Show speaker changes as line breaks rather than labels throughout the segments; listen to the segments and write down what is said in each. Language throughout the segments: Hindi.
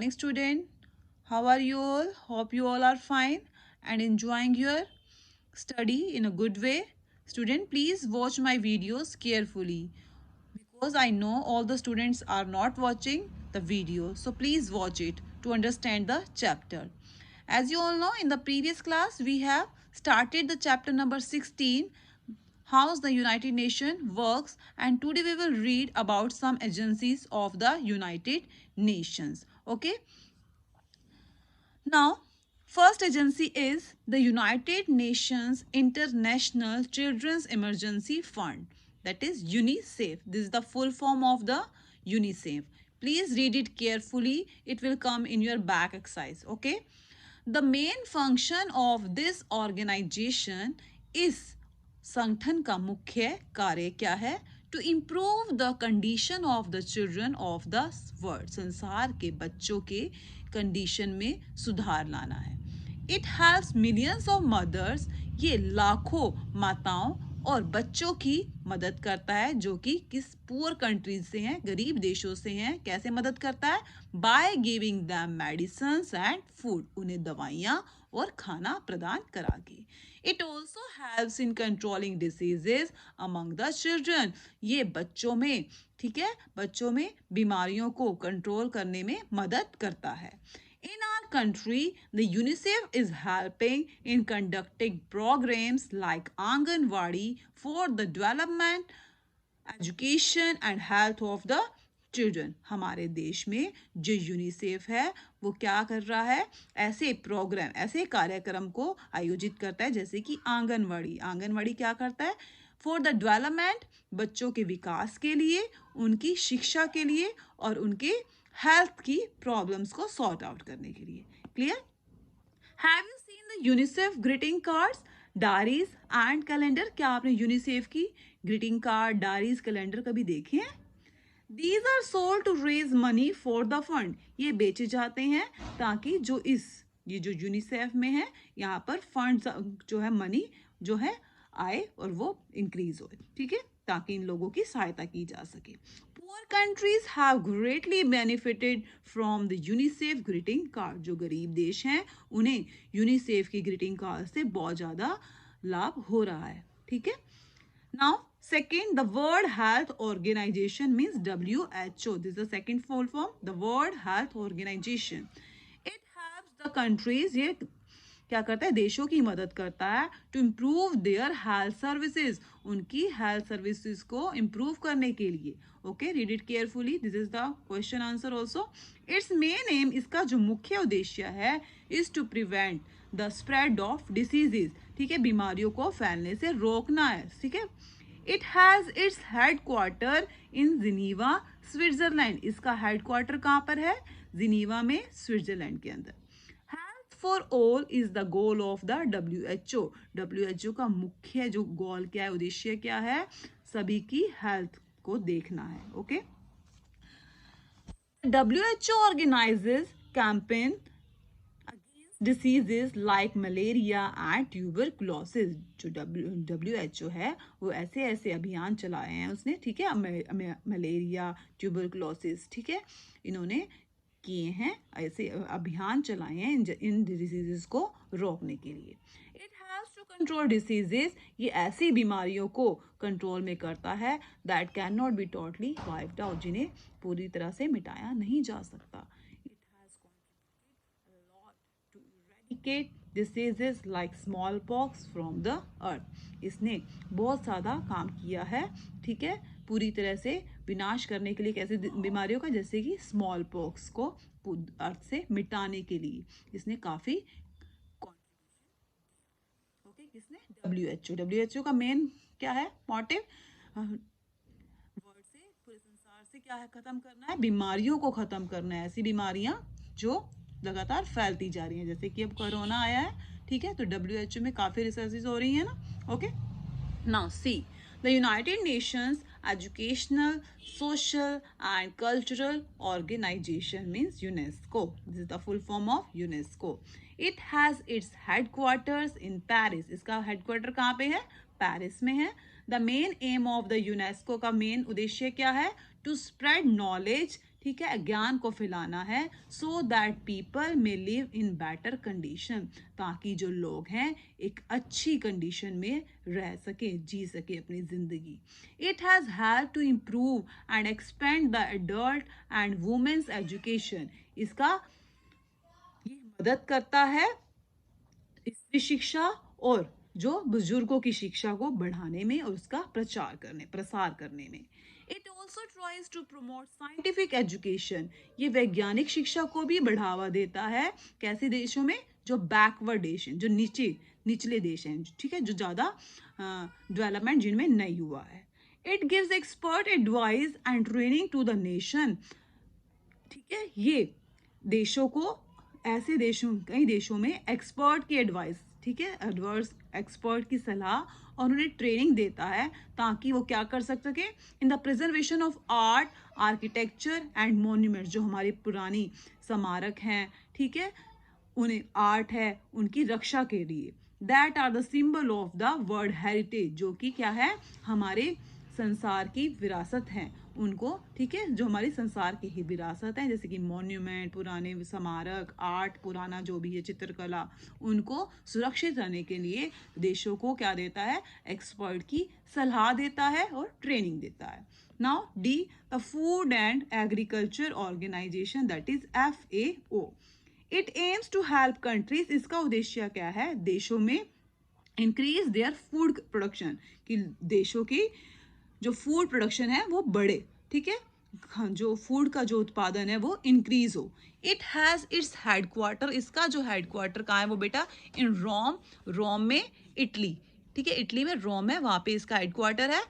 Morning, student. How are you all? Hope you all are fine and enjoying your study in a good way. Student, please watch my videos carefully because I know all the students are not watching the video. So please watch it to understand the chapter. As you all know, in the previous class, we have started the chapter number 16, how the United Nations works, and today we will read about some agencies of the United Nations. Okay. Now, first agency is the United Nations International Children's Emergency Fund, that is UNICEF. This is the full form of the UNICEF. Please read it carefully. It will come in your back exercise. Okay. The main function of this organization is, संगठन का मुख्य कार्य क्या है? To improve the condition of the children of the world, संसार के बच्चों के कंडीशन में सुधार लाना है. It helps millions of mothers, ये लाखों माताओं और बच्चों की मदद करता है जो कि किस पुअर कंट्रीज से हैं, गरीब देशों से हैं. कैसे मदद करता है? By giving them medicines and food, उन्हें दवाइयाँ और खाना प्रदान करा के. It also helps in controlling diseases among the children, ये बच्चों में, ठीक है, बच्चों में बीमारियों को कंट्रोल करने में मदद करता है. In our country, the UNICEF is helping in conducting programs like Anganwadi for the development, education and health of the children. हमारे देश में जो यूनिसेफ है वो क्या कर रहा है? ऐसे प्रोग्राम, ऐसे कार्यक्रम को आयोजित करता है जैसे कि आंगनवाड़ी. आंगनवाड़ी क्या करता है? फॉर द डेवलपमेंट, बच्चों के विकास के लिए, उनकी शिक्षा के लिए और उनके हेल्थ की प्रॉब्लम्स को सॉर्ट आउट करने के लिए. Clear? Have you seen the UNICEF greeting cards, diaries and calendar? क्या आपने यूनिसेफ की ग्रीटिंग कार्ड, डायरीज, कैलेंडर कभी देखे हैं? These are sold to raise money for the fund. ये बेचे जाते हैं ताकि ये जो यूनिसेफ में है यहाँ पर फंड जो है, मनी जो है आए और वो इंक्रीज हो, ठीक है, ताकि इन लोगों की सहायता की जा सके. Poor countries have greatly benefited from the UNICEF greeting card. जो गरीब देश हैं उन्हें यूनिसेफ की ग्रीटिंग कार्ड से बहुत ज़्यादा लाभ हो रहा है, ठीक है. Now, second, the World Health Organization means WHO. This is the second full form, the World Health Organization. It helps the countries, ये क्या करता है? देशों की मदद करता है to improve their health services, उनकी health services को improve करने के लिए. Okay, read it carefully. This is the question answer also. Its main aim, इसका जो मुख्य उद्देश्य है, is to prevent the spread of diseases, ठीक है, बीमारियों को फैलने से रोकना है, ठीक है. It has its headquarter in Geneva, Switzerland. इसका हेडक्वार्टर कहाँ पर है? जिनीवा में, स्विट्जरलैंड के अंदर. Health for all is the goal of the WHO. WHO का मुख्य जो गोल क्या है, उद्देश्य क्या है? सभी की हेल्थ को देखना है. Okay. WHO organizes campaign diseases like malaria and tuberculosis. जो WHO है वो ऐसे ऐसे अभियान चलाए हैं उसने, ठीक है, मलेरिया, ट्यूबरकुलोसिस, ठीक है, इन्होंने किए हैं, ऐसे अभियान चलाए हैं इन डिसीजेस को रोकने के लिए. It has to control diseases, ये ऐसी बीमारियों को कंट्रोल में करता है that can not be totally wiped out, जिन्हें पूरी तरह से मिटाया नहीं जा सकता. diseases like smallpox from the earth. इसने बहुत ज़्यादा काम किया है, ठीक है, पूरी तरह से विनाश करने के लिए. कैसे बीमारियों का? जैसे कि स्मॉल पॉक्स को अर्थ से मिटाने के लिए इसने काफ़ी ओके. किसने? WHO का मेन क्या है मोटिव? वर्ल्ड से, पूरे संसार से क्या है? खत्म करना है, बीमारियों को खत्म करना है. ऐसी बीमारियां जो लगातार फैलती जा रही हैं, जैसे कि अब कोरोना आया है, ठीक है, तो WHO में काफ़ी रिसर्चेस हो रही हैं ना. Okay. Now see the United Nations Educational, Social and Cultural Organisation means UNESCO. This is the full form of UNESCO. It has its headquarters in Paris. इसका हेडक्वार्टर कहाँ पे है? पेरिस में है. The main aim of the UNESCO का मेन उद्देश्य क्या है? टू स्प्रेड नॉलेज, ठीक है, ज्ञान को फैलाना है, सो दैट पीपल में लिव इन बेटर कंडीशन, ताकि जो लोग हैं एक अच्छी कंडीशन में रह सके, जी सके अपनी जिंदगी। It has help to improve and expand the adult and women's education, इसका ये मदद करता है स्त्री शिक्षा और जो बुजुर्गों की शिक्षा को बढ़ाने में और उसका प्रसार करने में। It also tries to promote scientific education, ये वैज्ञानिक शिक्षा को भी बढ़ावा देता है। कैसे देशों में? जो बैकवर्ड देश हैं, जो निचले देश हैं, ठीक है, जो ज़्यादा डेवलपमेंट जिनमें नहीं हुआ है। It gives expert advice and training to the nation, ठीक है, ये देशों को, ऐसे देशों, कई देशों में एक्सपर्ट की एडवाइस, ठीक है, एक्सपर्ट की सलाह और उन्हें ट्रेनिंग देता है, ताकि वो क्या कर सके in the preservation of art, architecture and monument, जो हमारी पुरानी स्मारक हैं, ठीक है, उन्हें आर्ट है, उनकी रक्षा के लिए। That are the symbol of the world heritage, जो कि क्या है, हमारे संसार की विरासत है उनको, ठीक है, जो हमारी संसार की ही विरासत है, जैसे कि मॉन्यूमेंट, पुराने स्मारक, आर्ट, पुराना जो भी है चित्रकला, उनको सुरक्षित रहने के लिए देशों को क्या देता है, एक्सपर्ट की सलाह देता है और ट्रेनिंग देता है। Now D, the Food and Agriculture Organisation, that is FAO। It aims to help countries, इसका उद्देश्य क्या है, देशों में इंक्रीज देयर फूड प्रोडक्शन, कि देशों की जो फूड प्रोडक्शन है वो बढ़े, ठीक है, हाँ, जो फूड का जो उत्पादन है वो इंक्रीज हो। इट हैज़ इट्स हेडक्वार्टर, इसका जो हेडक्वार्टर कहाँ है वो बेटा, इन रोम, रोम में इटली, ठीक है, इटली में रोम है, वहाँ पे इसका हेडक्वार्टर है।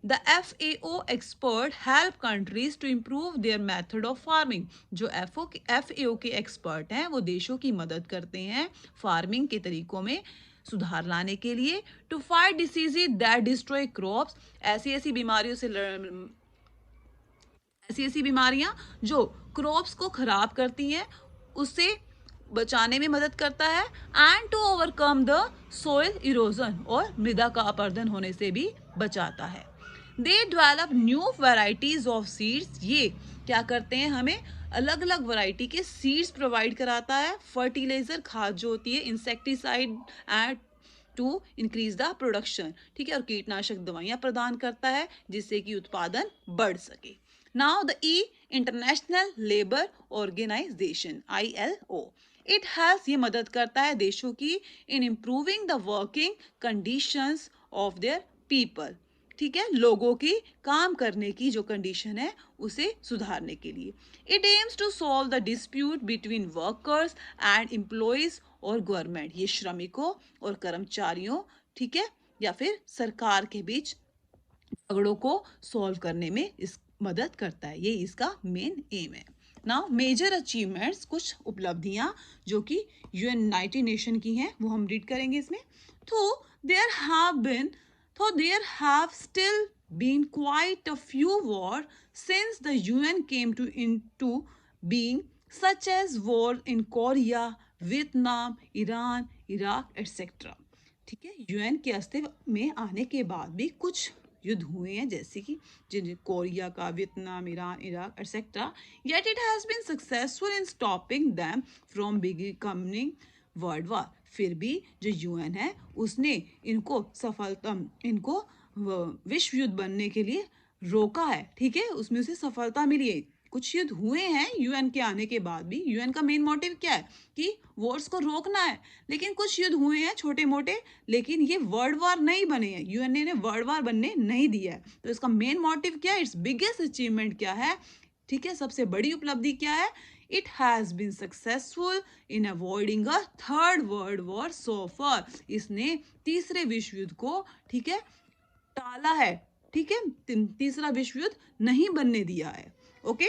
The FAO expert help countries to improve their method of farming, जो FAO के एक्सपर्ट हैं वो देशों की मदद करते हैं फार्मिंग के तरीकों में सुधार लाने के लिए। To fight disease that destroy crops, ऐसी ऐसी बीमारियों से ऐसी ऐसी बीमारियां जो क्रॉप्स को खराब करती हैं, उससे बचाने में मदद करता है। And to overcome the soil erosion, और मृदा का अपरदन होने से भी बचाता है। They develop new varieties of seeds, ये क्या करते हैं, हमें अलग अलग वैरायटी के सीड्स प्रोवाइड कराता है। फर्टिलाइजर, खाद जो होती है, insecticide and to increase the production, ठीक है, और कीटनाशक दवाइयाँ प्रदान करता है जिससे कि उत्पादन बढ़ सके। Now the International Labour Organisation, ILO, it has, ये मदद करता है देशों की in improving the working conditions of their people, ठीक है, लोगों की काम करने की जो कंडीशन है उसे सुधारने के लिए। It aims to solve the dispute between workers and employees और गवर्नमेंट, ये श्रमिकों और कर्मचारियों, ठीक है, या फिर सरकार के बीच झगड़ों को सॉल्व करने में इस मदद करता है, ये इसका मेन एम है। नाउ मेजर अचीवमेंट्स, कुछ उपलब्धियां जो कि यूनाइटेड नेशन की हैं वो हम रीड करेंगे इसमें। तो there have been So there have still been quite a few wars since the UN came into being, such as war in Korea, Vietnam, Iran, Iraq, etc. ठीक है, यूएन के अस्तित्व में आने के बाद भी कुछ युद्ध हुए हैं, जैसे कि जिन कोरिया का, Vietnam, Iran, Iraq etcetera, yet it has been successful in stopping them from becoming world war, फिर भी जो यूएन है उसने इनको विश्व युद्ध बनने के लिए रोका है, ठीक है, उसमें उसे सफलता मिली है। कुछ युद्ध हुए हैं यूएन के आने के बाद भी, यूएन का मेन मोटिव क्या है कि वॉर्स को रोकना है, लेकिन कुछ युद्ध हुए हैं छोटे मोटे, लेकिन ये वर्ल्ड वार नहीं बने हैं, यूएन ने वर्ल्ड वार बनने नहीं दिया है। तो इसका मेन मोटिव क्या है, इट्स बिगेस्ट अचीवमेंट क्या है, ठीक है, सबसे बड़ी उपलब्धि क्या है, it has been successful in avoiding a third world war so far, इसने तीसरे विश्व युद्ध को, ठीक है, टाला है, ठीक है, तीसरा विश्व युद्ध नहीं बनने दिया है। Okay,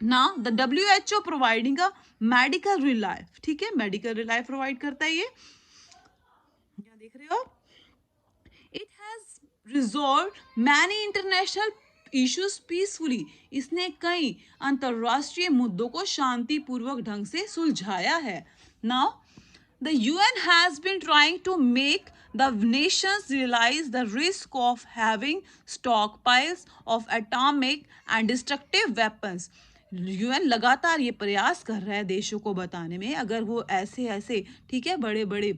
now the WHO providing a medical relief, ठीक है, मेडिकल रिलाइफ प्रोवाइड करता है ये, क्या देख रहे हो, it has resolve many international issues peacefully, इसने कई अंतरराष्ट्रीय मुद्दों को शांतिपूर्वक ढंग से सुलझाया है। Now The UN has been trying to make the nations realize the risk of having stockpiles of atomic and destructive weapons. UN लगातार ये प्रयास कर रहा है देशों को बताने में, अगर वो ऐसे ऐसे ठीक है बड़े बड़े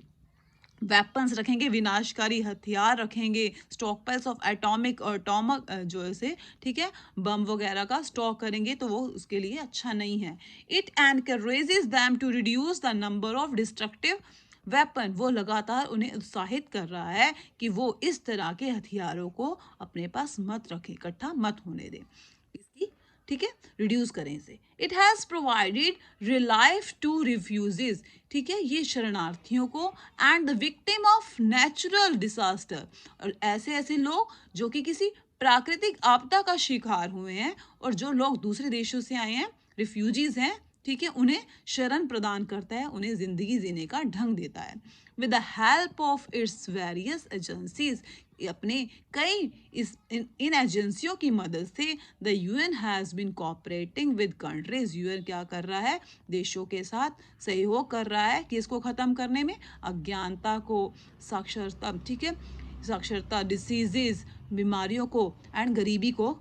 वेपन्स रखेंगे, विनाशकारी हथियार रखेंगे, स्टॉक पाइल्स ऑफ एटॉमिक और टॉमक जो ऐसे ठीक है बम वगैरह का स्टॉक करेंगे तो वो उसके लिए अच्छा नहीं है. It encourages them to reduce the number of destructive weapon. वो लगातार उन्हें उत्साहित कर रहा है कि वो इस तरह के हथियारों को अपने पास मत रखें, इकट्ठा मत होने दें, इसकी ठीक है रिड्यूस करें इसे. It has provided relief to refugees. ठीक है, ये शरणार्थियों को and the victim of natural disaster, और ऐसे ऐसे लोग जो कि किसी प्राकृतिक आपदा का शिकार हुए हैं और जो लोग दूसरे देशों से आए हैं, रिफ्यूजीज हैं, ठीक है, उन्हें शरण प्रदान करता है, उन्हें जिंदगी जीने का ढंग देता है. With the help of its various agencies, अपने कई इन एजेंसियों की मदद से the UN has been cooperating with countries. UN क्या कर रहा है, देशों के साथ सहयोग कर रहा है कि इसको ख़त्म करने में, अज्ञानता को, साक्षरता ठीक है साक्षरता, डिसीजेज, बीमारियों को एंड गरीबी को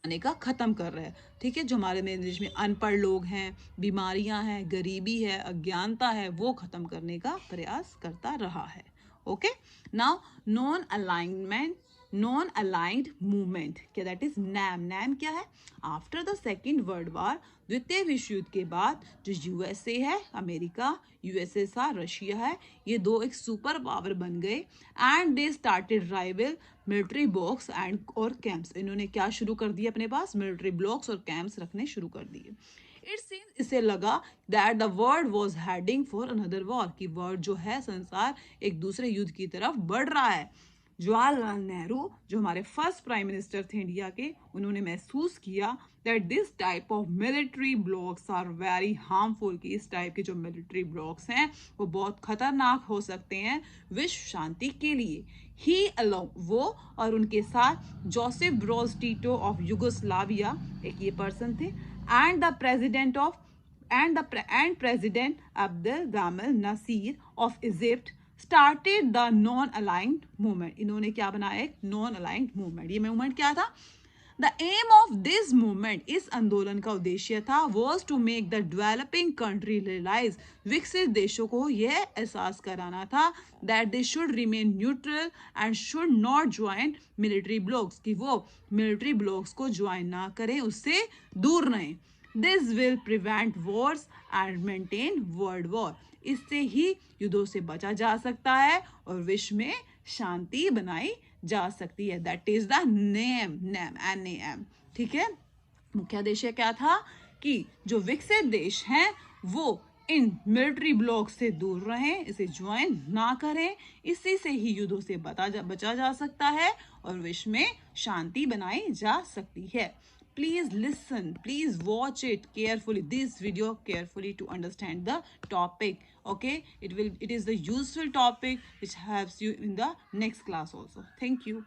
आने का ख़त्म कर रहा है. ठीक है, जो हमारे देश में अनपढ़ लोग हैं, बीमारियां हैं, गरीबी है, अज्ञानता है, वो ख़त्म करने का प्रयास करता रहा है. Okay, now non aligned movement, क्या दैट इज नैम. नैम क्या है? After the second world war, द्वितीय विश्व युद्ध के बाद जो यूएसए है, अमेरिका, यूएसएसआर, रशिया है, ये दो एक सुपर पावर बन गए and they started rival military blocks and और कैंप्स. इन्होंने क्या शुरू कर दिया, अपने पास मिलिट्री ब्लॉक्स और कैंप्स रखने शुरू कर दिए. इट सीन्स, इसे लगा that the world was heading for another war, कि वर्ल्ड जो है, संसार एक दूसरे युद्ध की तरफ बढ़ रहा है. जवाहरलाल नेहरू, जो हमारे फर्स्ट प्राइम मिनिस्टर थे इंडिया के, उन्होंने महसूस किया that this type of military blocks are very harmful, कि इस टाइप के जो मिलिट्री ब्लॉक्स हैं वो बहुत खतरनाक हो सकते हैं विश्व शांति के लिए. ही अलोंग, वो और उनके साथ Joseph Broz Tito of Yugoslavia, एक ये पर्सन थे, and the president of and president Abdel Gamal Nasir of Egypt started the non-aligned movement. इन्होंने क्या बनाया, एक non-aligned movement. ये movement क्या था? The aim of this movement, इस आंदोलन का उद्देश्य था, was to make the developing country realize, विकसित देशों को यह एहसास कराना था that they should remain neutral and should not join military blocks, कि वो military blocks को join ना करें, उससे दूर रहें. This will prevent wars and maintain world war. इससे ही युद्धों से बचा जा सकता है और विश्व में शांति बनाई जा सकती है. That is the name, NAM. ठीक है, मुख्य उद्देश्य क्या था कि जो विकसित देश हैं वो इन मिलिट्री ब्लॉक से दूर रहें, इसे ज्वाइन ना करें, इसी से ही युद्धों से बचा जा सकता है और विश्व में शांति बनाई जा सकती है. Please listen, please watch it carefully, this video carefully, to understand the topic. Okay, it is the useful topic which helps you in the next class also. Thank you.